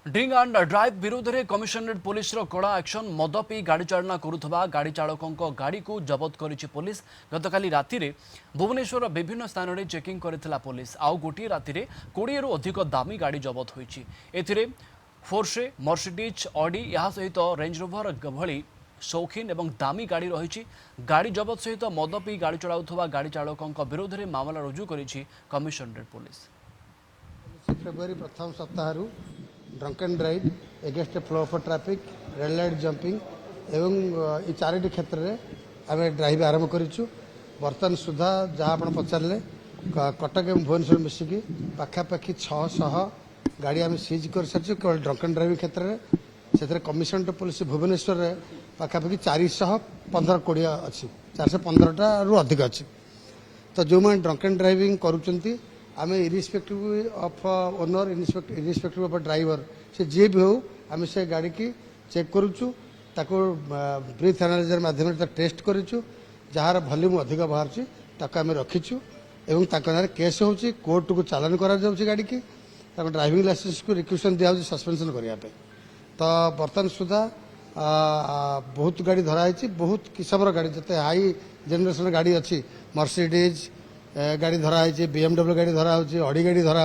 Drink and drive विरोध में commissionerate police कड़ा एक्शन मद पी गाड़ी चालना करुवा गाड़ी चालकों गाड़ी को जबत करिछि पुलिस। गतकाली राति रे भुवनेश्वर विभिन्न स्थान में चेकिंग करथिला पुलिस। आउ गोटे राति रे 20 रु अधिक दामी गाड़ी जबत होइछि। एथिरे फोर्से मर्सिडीज ऑडी या सहित रेंज रोवर भली शौकीन एवं दामी गाड़ी रही। गाड़ी जबत सहित मद पी गाड़ी चलाउथवा गाड़ी चालकों विरोध में मामला रुजु करिछि कमिशनरेट पुलिस। फेब्रुआरी प्रथम सप्ताह drunk and drive against flow of traffic red light jumping एवं ये चारोटी क्षेत्र में आम ड्राइव आरंभ करूँ। बर्तमान सुधा जहाँ आप पचारे कटक एवं भुवनेश्वर मिसिकी पाखापाखि 600 गाड़ी आम सीज कर सारी केवल ड्रंक एंड ड्राइविंग क्षेत्र में। से कमिशनरेट पुलिस भुवनेश्वर पाखापाखि 415-20 अच्छी 415 रु अधिक अच्छी। तो जो मैंने ड्रंक एंड ड्राइविंग करुँच आम irrespective of owner irrespective of driver से जी भी हो आम से गाड़ी की चेक करुचु ब्रीथ एनालाइजर माध्यम टेस्ट करूँ जार वॉल्यूम अधिक बाहर आम रखीचु एवं ना केस हो कोर्ट को चालान करा गाड़ी की ड्राइविंग लाइसेंस को रिक्वेशन दिया सस्पेंशन करने। तो बर्तमान सुधा बहुत गाड़ी धराई बहुत किस्म गाड़ी जिते हाई जेनेरेशन गाड़ी अच्छी मर्सिडीज गाड़ी धराई BMW गाड़ी धरा ऑडी गाड़ी धरा।